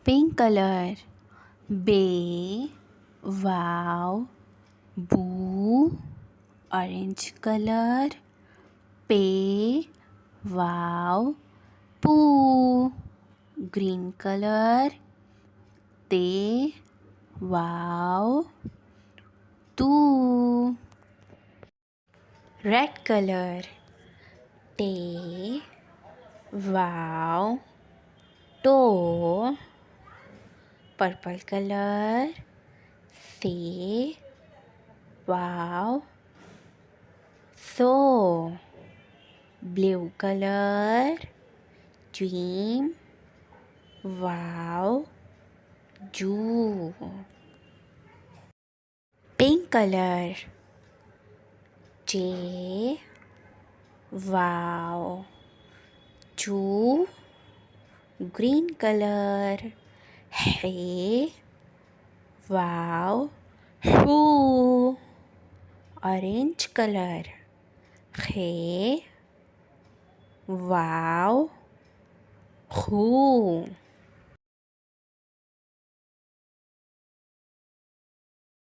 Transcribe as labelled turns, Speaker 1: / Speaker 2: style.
Speaker 1: pink color, bay, wow, boo. Orange color, pay, wow, poo. Green color, te, wow, tu. Red color, te, wow, to. Purple color, se, wow, so. Blue color, dream, wow, ju. Pink color, J, wow, ju. Green color, hey, wow, who. Orange color, hey, wow, who.